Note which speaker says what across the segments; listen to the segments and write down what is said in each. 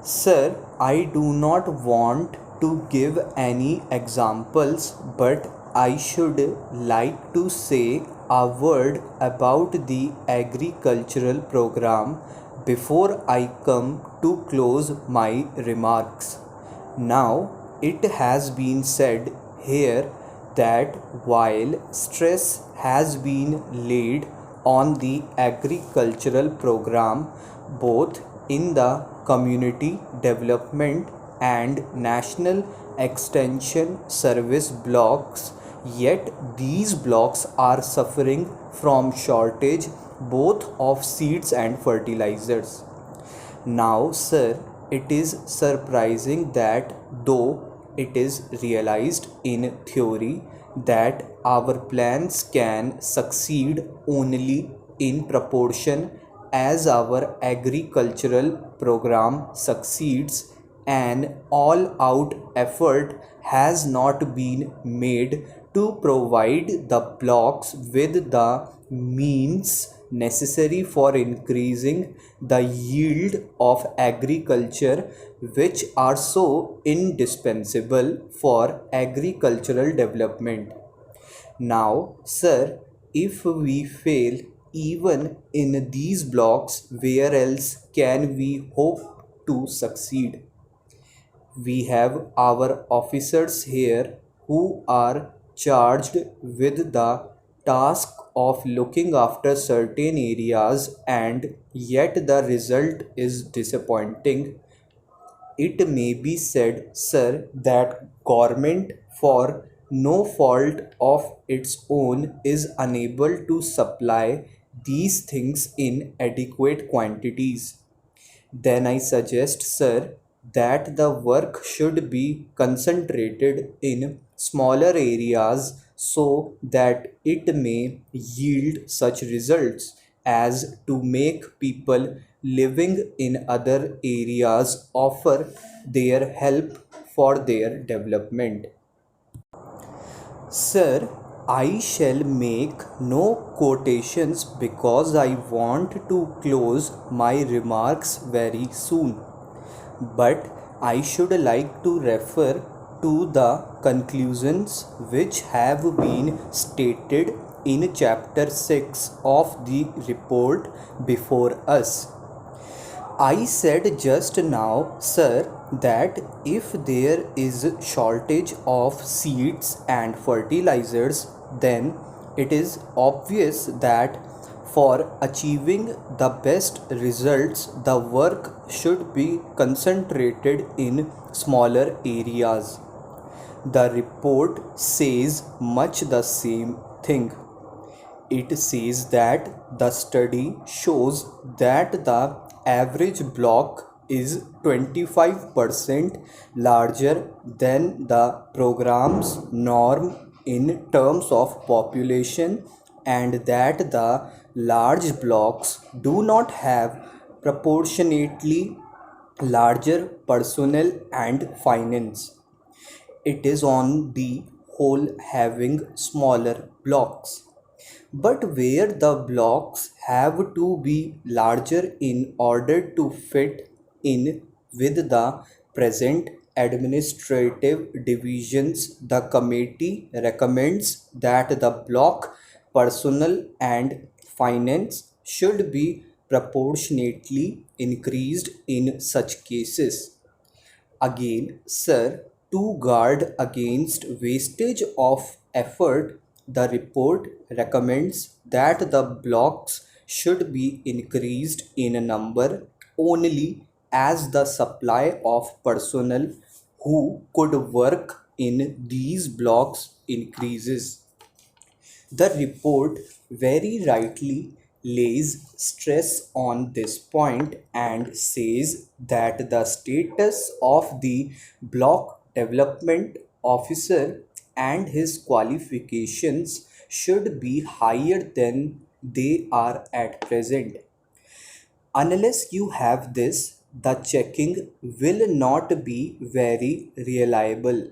Speaker 1: Sir, I do not want to give any examples, but I should like to say a word about the agricultural program before I come to close my remarks. Now, it has been said here that while stress has been laid on the agricultural program, both in the community development and national extension service blocks, yet these blocks are suffering from shortage both of seeds and fertilizers. Now, sir, it is surprising that though it is realized in theory that our plans can succeed only in proportion as our agricultural program succeeds, an all out effort has not been made to provide the blocks with the means necessary for increasing the yield of agriculture, which are so indispensable for agricultural development. Now, sir, if we fail even in these blocks, where else can we hope to succeed? We have our officers here who are charged with the task of looking after certain areas, and yet the result is disappointing. It may be said, sir, that government, for no fault of its own, is unable to supply these things in adequate quantities. Then I suggest, sir, that the work should be concentrated in smaller areas so that it may yield such results as to make people living in other areas offer their help for their development. Sir, I shall make no quotations because I want to close my remarks very soon. But I should like to refer to the conclusions which have been stated in chapter 6 of the report before us. I said just now, sir, that if there is shortage of seeds and fertilizers, then it is obvious that for achieving the best results, the work should be concentrated in smaller areas. The report says much the same thing. It says that the study shows that the average block is 25% larger than the program's norm in terms of population, and that the large blocks do not have proportionately larger personnel and finance. It is on the whole having smaller blocks. But where the blocks have to be larger in order to fit in with the present administrative divisions, the committee recommends that the block personnel and finance should be proportionately increased in such cases. Again, sir, to guard against wastage of effort, the report recommends that the blocks should be increased in number only as the supply of personnel who could work in these blocks increases. The report very rightly lays stress on this point and says that the status of the block development officer and his qualifications should be higher than they are at present. Unless you have this, the checking will not be very reliable.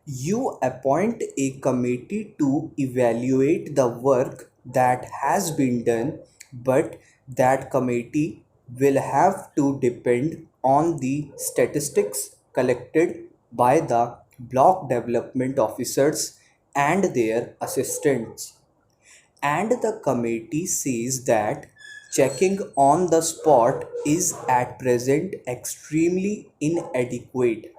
Speaker 1: You appoint a committee to evaluate the work that has been done, but that committee will have to depend on the statistics collected by the block development officers and their assistants. And the committee says that checking on the spot is at present extremely inadequate.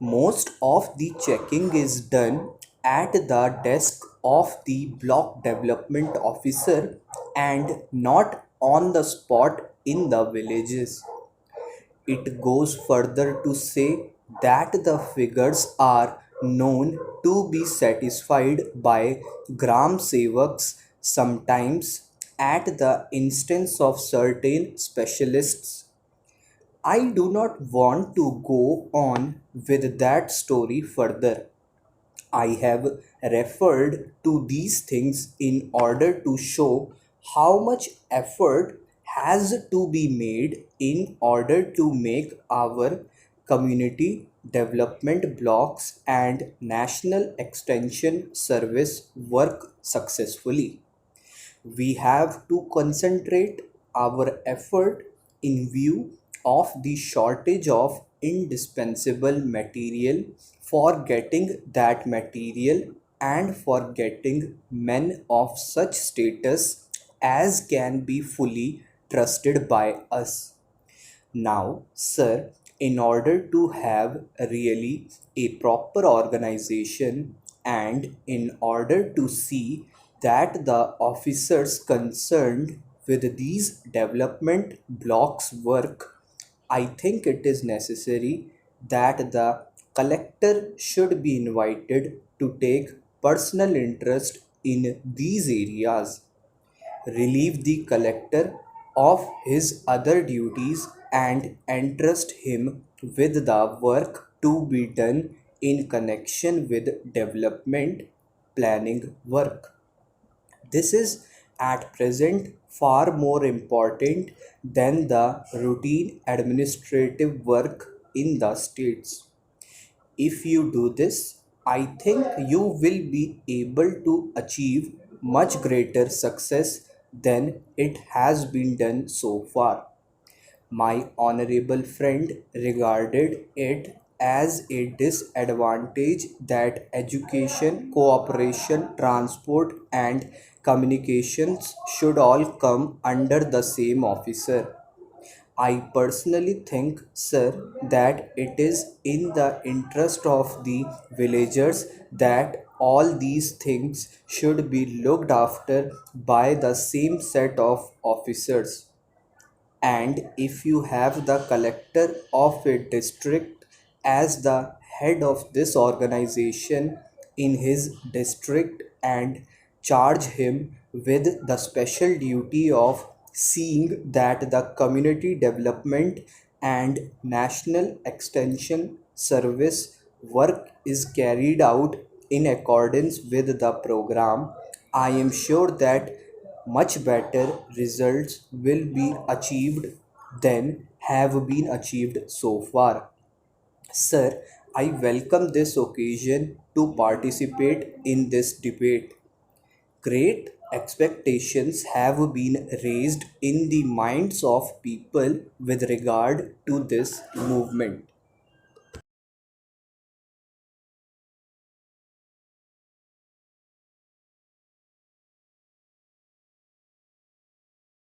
Speaker 1: Most of the checking is done at the desk of the block development officer and not on the spot in the villages. It goes further to say that the figures are known to be satisfied by Gram Sevaks sometimes at the instance of certain specialists. I do not want to go on with that story further. I have referred to these things in order to show how much effort has to be made in order to make our community development blocks and national extension service work successfully. We have to concentrate our effort in view of the shortage of indispensable material for getting that material and for getting men of such status as can be fully trusted by us. Now, sir, in order to have really a proper organization and in order to see that the officers concerned with these development blocks work, I think it is necessary that the collector should be invited to take personal interest in these areas, relieve the collector of his other duties, and entrust him with the work to be done in connection with development planning work. This is at present far more important than the routine administrative work in the states. If you do this, I think you will be able to achieve much greater success than it has been done so far. My honorable friend regarded it as a disadvantage that education, cooperation, transport, and communications should all come under the same officer. I personally think, sir, that it is in the interest of the villagers that all these things should be looked after by the same set of officers. And if you have the collector of a district as the head of this organization in his district and charge him with the special duty of seeing that the community development and national extension service work is carried out in accordance with the program, I am sure that much better results will be achieved than have been achieved so far. Sir, I welcome this occasion to participate in this debate. Great expectations have been raised in the minds of people with regard to this movement.